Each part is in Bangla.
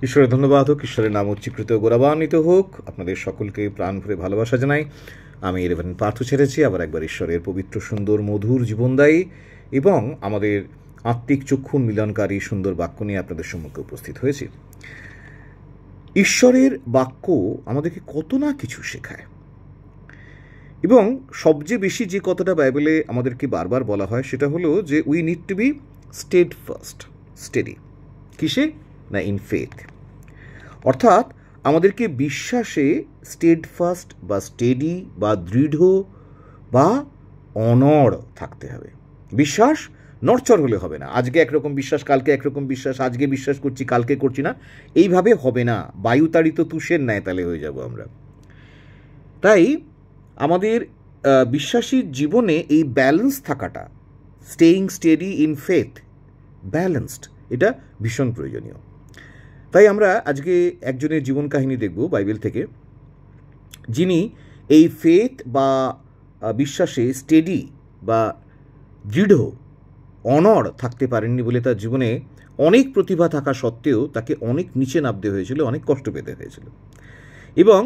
ঈশ্বরের ধন্যবাদ হোক, ঈশ্বরের নাম উচ্চীকৃত গৌরবান্বিত হোক। আপনাদের সকলকে প্রাণ ভরে ভালোবাসা জানাই। আমি রেভারেন্ড পার্থ ছেড়েছি আবার একবার ঈশ্বরের পবিত্র সুন্দর মধুর জীবনদায়ী এবং আমাদের আত্মিক চক্ষুন মিলনকারী সুন্দর বাক্য নিয়ে আপনাদের সম্মুখে উপস্থিত হয়েছি। ঈশ্বরের বাক্য আমাদেরকে কত না কিছু শেখায়, এবং সবচেয়ে বেশি যে কথাটা বাইবেলে আমাদেরকে বারবার বলা হয় সেটা হলো যে we need to be steadfast, steady. কিসে? না, ইন ফেথ। অর্থাৎ আমাদেরকে বিশ্বাসে স্টেডফাস্ট বা স্টেডি বা দৃঢ় বা অনড় থাকতে হবে। বিশ্বাস নড়চড় হলে হবে না। আজকে একরকম বিশ্বাস, কালকে একরকম বিশ্বাস, আজকে বিশ্বাস করছি কালকে করছি না, এইভাবে হবে না। বায়ুতাড়িত তুষের ন্যায় তালে হয়ে যাব আমরা। তাই আমাদের বিশ্বাসীর জীবনে এই ব্যালেন্স থাকাটা, staying steady in faith, balanced, এটা ভীষণ প্রয়োজনীয়। তাই আমরা আজকে একজনের জীবন কাহিনী দেখব বাইবেল থেকে, যিনি এই ফেথ বা বিশ্বাসে স্টেডি বা দৃঢ় অনড় থাকতে পারেননি বলে তার জীবনে অনেক প্রতিভা থাকা সত্ত্বেও তাকে অনেক নিচে নামতে হয়েছিল, অনেক কষ্ট পেতে হয়েছিল। এবং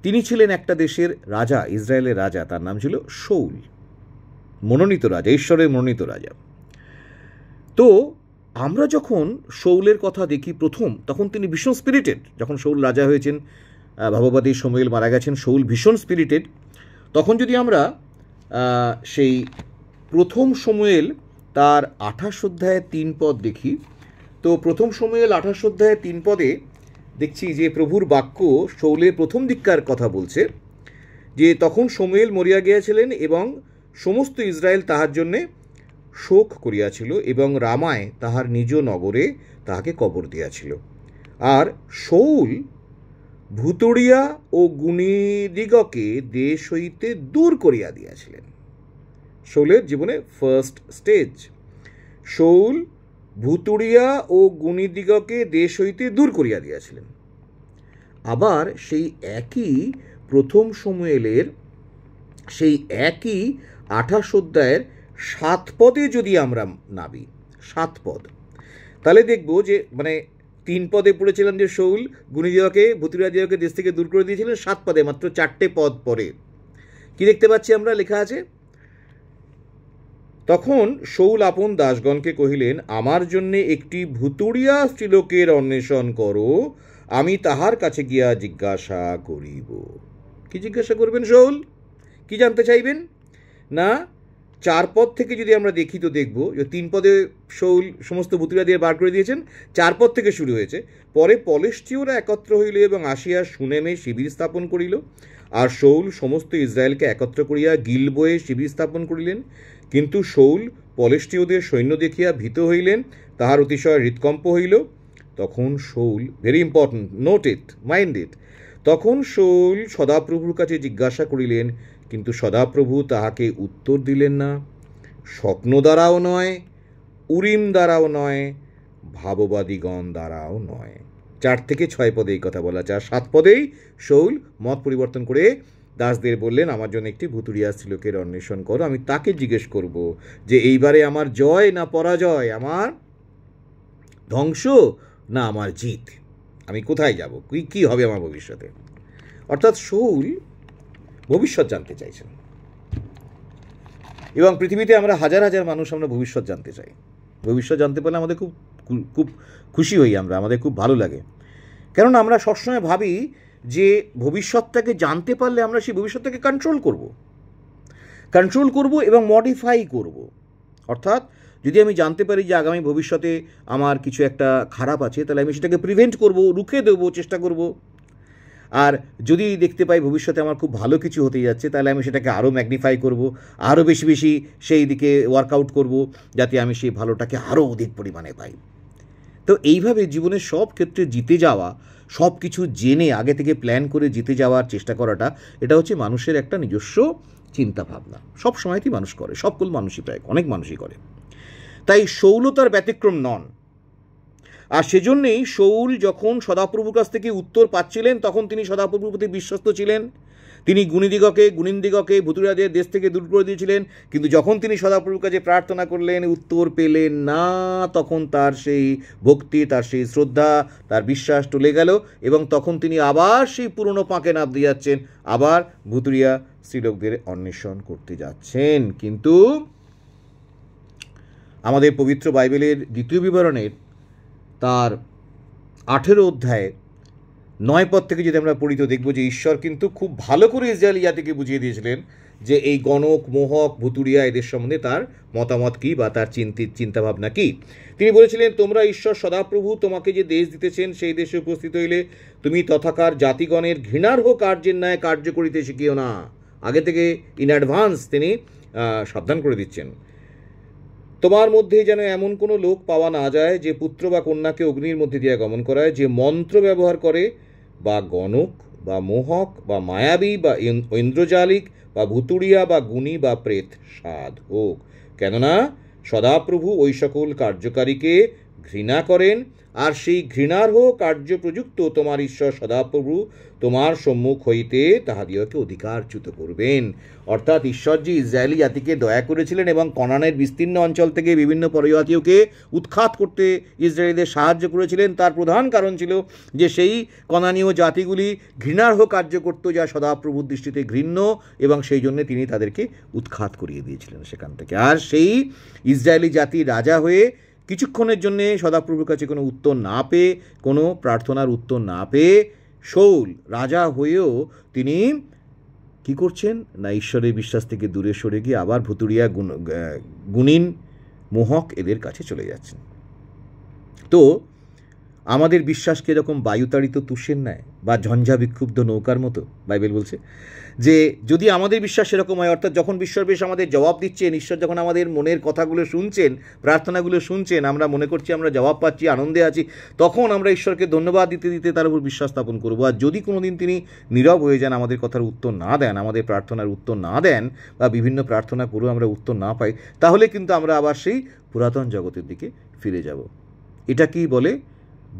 তিনি ছিলেন একটা দেশের রাজা, ইসরায়েলের রাজা। তার নাম ছিল শৌল, মনোনীত রাজা, ঈশ্বরের মনোনীত রাজা। তো আমরা যখন শৌলের কথা দেখি প্রথম, তখন তিনি ভীষণ স্পিরিটেড। যখন শৌল রাজা হয়েছেন, ভাববাদী সমুয়েল মারা গেছেন, শৌল ভীষণ স্পিরিটেড। তখন যদি আমরা সেই প্রথম সমুয়েল তার 28 অধ্যায়ে 3 পদ দেখি, তো প্রথম সমুয়েল 28 অধ্যায়ে 3 পদে দেখছি যে প্রভুর বাক্য শৌলের প্রথম দিককার কথা বলছে, যে তখন সমুয়েল মরিয়া গিয়াছিলেন এবং সমস্ত ইসরায়েল তাহার জন্যে শোক করিয়াছিল এবং রামায় তাহার নিজ নগরে তাহাকে কবর দিয়াছিল। আর শৌল ভুতুড়িয়া ও গুণীদিগকে দেশ হইতে দূর করিয়া দিয়াছিলেন। শৌলের জীবনে ফার্স্ট স্টেজ, শৌল ভুতুড়িয়া ও গুণীদিগকে দেশ হইতে দূর করিয়া দিয়াছিলেন। আবার সেই একই প্রথম সমুয়েলের সেই একই 28 অধ্যায়ের 7 পদে যদি আমরা নামি, 7 পদ, তাহলে দেখব যে 3 পদে পড়েছিলাম যে শৌল গুণীদিগকে ভুতুড়িয়াদিগকে দেশ থেকে দূর করে দিয়েছিলেন। 7 পদে, মাত্র 4টে পদ পরে কি দেখতে পাচ্ছি আমরা? লেখা আছে, তখন শৌল আপন দাসগণকে কহিলেন, আমার জন্যে একটি ভুতুড়িয়া স্ত্রীলোকের অন্বেষণ করো, আমি তাহার কাছে গিয়া জিজ্ঞাসা করিব। কি জিজ্ঞাসা করবেন শৌল? কি জানতে চাইবেন? না, 4 পদ থেকে যদি আমরা দেখি তো দেখব যে 3 পদে শৌল সমস্ত ভুতুড়িয়া দিয়ে বার করে দিয়েছেন, 4 পদ থেকে শুরু হয়েছে। পরে পলেষ্টীয়রা একত্র হইল এবং আসিয়া সুনেমে শিবির স্থাপন করিল। আর শৌল সমস্ত ইসরায়েলকে একত্র করিয়া গিলবোয়ে শিবির স্থাপন করিলেন। কিন্তু শৌল পলেষ্টীয়দের সৈন্য দেখিয়া ভীত হইলেন, তাহার অতিশয় হৃৎকম্প হইল। তখন Saul, very important, note it, mind it, তখন শৌল সদাপ্রভুর কাছে জিজ্ঞাসা করিলেন, কিন্তু সদাপ্রভু তাহাকে উত্তর দিলেন না। স্বপ্ন দ্বারাও নয়, উরিম দ্বারাও নয়, ভাববাদীগণ দ্বারাও নয়। 4 থেকে 6 পদে এই কথা বলা আছে। আর 7 পদেই শৌল মত পরিবর্তন করে দাসদের বললেন, আমার জন্য একটি ভুতুড়িয়া স্ত্রীলোকের অন্বেষণ করো, আমি তাকে জিজ্ঞেস করব যে এইবারে আমার জয় না পরাজয়, আমার ধ্বংস না আমার জিত, আমি কোথায় যাব, কি হবে আমার ভবিষ্যতে। অর্থাৎ শৌল ভবিষ্যৎ জানতে চাইছেন। এবং পৃথিবীতে আমরা হাজার হাজার মানুষ আমরা ভবিষ্যৎ জানতে চাই। ভবিষ্যৎ জানতে পারলে আমাদের খুব খুশি হই, আমাদের খুব ভালো লাগে। কারণ আমরা সবসময় ভাবি যে ভবিষ্যৎটাকে জানতে পারলে আমরা সেই ভবিষ্যৎটাকে কন্ট্রোল করব এবং মডিফাই করব। অর্থাৎ যদি আমি জানতে পারি যে আগামী ভবিষ্যতে আমার কিছু একটা খারাপ আছে, তাহলে আমি সেটাকে প্রিভেন্ট করব, রুখে দেবো, চেষ্টা করব। আর যদি দেখতে পাই ভবিষ্যতে আমার খুব ভালো কিছু হতে যাচ্ছে, তাহলে আমি সেটাকে আরও ম্যাগনিফাই করব, আরও বেশি বেশি সেই দিকে ওয়ার্কআউট করব, যাতে আমি সেই ভালোটাকে আরও অধিক পরিমাণে পাই। তো এইভাবে জীবনের সব ক্ষেত্রে জিতে যাওয়া, সব কিছু জেনে আগে থেকে প্ল্যান করে জিতে যাওয়ার চেষ্টা করাটা, এটা হচ্ছে মানুষের একটা নিজস্ব চিন্তাভাবনা। সব সময়তেই মানুষ করে, সকল মানুষই, প্রায় অনেক মানুষই করে। তাই শৌল তার ব্যতিক্রম নন। আর সেজন্যেই শৌল যখন সদাপ্রভুর কাছ থেকে উত্তর পাচ্ছিলেন, তখন তিনি সদাপ্রভুর প্রতি বিশ্বস্ত ছিলেন। তিনি গুণিনদিগকে ভুতুড়িয়াদের দেশ থেকে দূর করে দিয়েছিলেন, কিন্তু যখন তিনি সদাপ্রভুর কাছে প্রার্থনা করলেন, উত্তর পেলেন না, তখন তার সেই ভক্তি, তার সেই শ্রদ্ধা, তার বিশ্বাস টলে গেল, এবং তখন তিনি আবার সেই পুরনো পাঁকে নাপ দিয়ে যাচ্ছেন, আবার ভুতুড়িয়া স্ত্রীলোকদের অন্বেষণ করতে যাচ্ছেন। কিন্তু আমাদের পবিত্র বাইবেলের দ্বিতীয় বিবরণের তার 18 অধ্যায়ে 9 পদ থেকে যদি আমরা পড়ি তো দেখব যে ঈশ্বর কিন্তু খুব ভালো করে ইসরায়েলি জাতিকে বুঝিয়ে দিয়েছিলেন যে এই গণক, মোহক, ভুতুড়িয়া এদের সম্বন্ধে তার মতামত কী বা তার চিন্তাভাবনা কী। তিনি বলেছিলেন, তোমরা ঈশ্বর সদাপ্রভু তোমাকে যে দেশ দিতেছেন সেই দেশে উপস্থিত হইলে তুমি তথাকার জাতিগণের ঘৃণার্হ কার্যের ন্যায় কার্য করিতে শিখিও না। আগে থেকে ইন অ্যাডভান্স তিনি সাবধান করে দিচ্ছেন। তোমার মধ্যে যেন এমন কোনো লোক পাওয়া না যায় যে পুত্র বা কন্যাকে অগ্নির মধ্যে দিয়ে গমন করায়, যে মন্ত্র ব্যবহার করে, বা গণক বা মোহক বা মায়াবী বা ঐন্দ্রজালিক বা ভুতুড়িয়া বা গুণী বা প্রেত সাধক। কেননা সদাপ্রভু ওই সকল কার্যকারীকে ঘৃণা করেন, আর সেই ঘৃণার্হ কার্য প্রযুক্ত তোমার ঈশ্বর সদাপ্রভু তোমার সম্মুখ হইতে তাহাদিওকে অধিকারচ্যুত করবেন। অর্থাৎ ঈশ্বরজি ইসরায়েলি জাতিকে দয়া করেছিলেন এবং কনানের বিস্তীর্ণ অঞ্চল থেকে বিভিন্ন পরজাতীয়কে উৎখাত করতে ইসরায়েলিদের সাহায্য করেছিলেন। তার প্রধান কারণ ছিল যে সেই কনানীয় জাতিগুলি ঘৃণার্হ কার্য করত, যা সদাপ্রভুর দৃষ্টিতে ঘৃণ্য, এবং সেই জন্য তিনি তাদেরকে উৎখাত করিয়ে দিয়েছিলেন সেখান থেকে। আর সেই ইসরায়েলি জাতি রাজা হয়ে কিছুক্ষণের জন্যে সদাপ্রভুর কাছে কোনো উত্তর না পেয়ে, কোনো প্রার্থনার উত্তর না পেয়ে, শৌল রাজা হয়েও তিনি কি করছেন না, ঈশ্বরের বিশ্বাস থেকে দূরে সরে গিয়ে আবার ভুতুড়িয়া, গুণিন, মোহক এদের কাছে চলে যাচ্ছেন। তো আমাদের বিশ্বাসকে এরকম বায়ুতাড়িত তুষের ন্যায় বা ঝঞ্ঝা বিক্ষুব্ধ নৌকার মতো বাইবেল বলছে যে যদি আমাদের বিশ্বাস এরকম হয়, অর্থাৎ যখন ঈশ্বর বেশ আমাদের জবাব দিচ্ছেন, ঈশ্বর যখন আমাদের মনের কথাগুলো শুনছেন, প্রার্থনাগুলো শুনছেন, আমরা মনে করছি আমরা জবাব পাচ্ছি, আনন্দে আছি, তখন আমরা ঈশ্বরকে ধন্যবাদ দিতে দিতে তার উপর বিশ্বাস স্থাপন করবো। আর যদি কোনো দিন তিনি নীরব হয়ে যান, আমাদের কথার উত্তর না দেন, আমাদের প্রার্থনার উত্তর না দেন, বা বিভিন্ন প্রার্থনা করেও আমরা উত্তর না পাই, তাহলে কিন্তু আমরা আবার সেই পুরাতন জগতের দিকে ফিরে যাব। এটা কি বলে?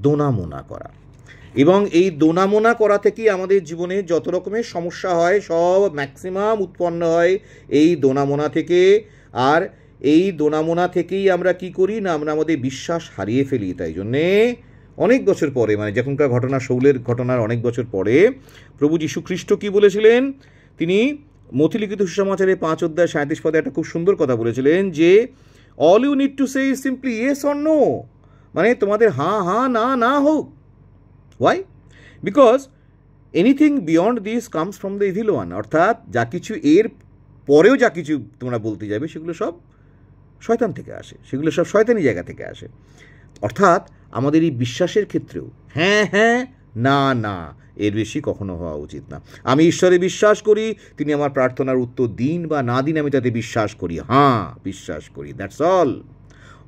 দোনামোনা করা। এবং এই দোনামোনা করা থেকেই আমাদের জীবনে যত রকমের সমস্যা হয় সব ম্যাক্সিমাম উৎপন্ন হয় এই দোনামোনা থেকে। আর এই দোনামোনা থেকেই আমরা কি করি না, আমরা আমাদের বিশ্বাস হারিয়ে ফেলি। তাই জন্যে অনেক বছর পরে, মানে যখনকার ঘটনা, শৌলের ঘটনার অনেক বছর পরে প্রভু যীশু খ্রিস্ট কি বলেছিলেন? তিনি মথিলিখিত সুসমাচারে 5 অধ্যায় 37 পদে একটা খুব সুন্দর কথা বলেছিলেন যে all you need to say is simply yes or no, মানে তোমাদের হ্যাঁ হ্যাঁ না না হোক। Why? Because anything beyond this comes from the evil one. অর্থাৎ যা কিছু এর পরেও যা কিছু তোমরা বলতে যাবে সেগুলো সব শয়তান থেকে আসে, সেগুলো সব শয়তানি জায়গা থেকে আসে। অর্থাৎ আমাদের এই বিশ্বাসের ক্ষেত্রেও হ্যাঁ হ্যাঁ না না এর বেশি কখনো হওয়া উচিত না। আমি ঈশ্বরে বিশ্বাস করি, তিনি আমার প্রার্থনার উত্তর দিন বা না দিন, আমি তাতে বিশ্বাস করি, হ্যাঁ বিশ্বাস করি, দ্যাটস অল।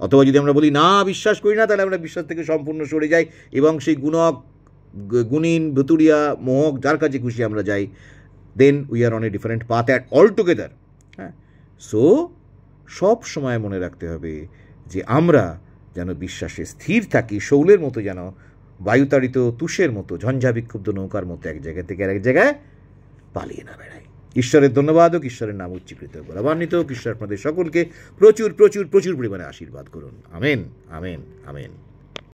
অথবা যদি আমরা বলি না বিশ্বাস করি না, তাহলে আমরা বিশ্বাস থেকে সম্পূর্ণ সরে যাই এবং সেই গুণক, গুণিন, ভুতুড়িয়া, মোহক যার কাছে খুশি আমরা যাই, then we are on a different path at all together. হ্যাঁ, সো সব সময় মনে রাখতে হবে যে আমরা যেন বিশ্বাসে স্থির থাকি, শৌলের মতো যেন বায়ুতাড়িত তুষের মতো, ঝঞ্ঝা বিক্ষুব্ধ নৌকার মতো এক জায়গা থেকে আরেক জায়গায় পালিয়ে না বেড়াই। ঈশ্বরের ধন্যবাদ হোক, ঈশ্বরের নাম উচ্চীকৃত হোক, গৌরবান্বিত হোক। ঈশ্বর আপনাদের সকলকে প্রচুর প্রচুর প্রচুর পরিমাণে আশীর্বাদ করুন। Amen, amen, amen.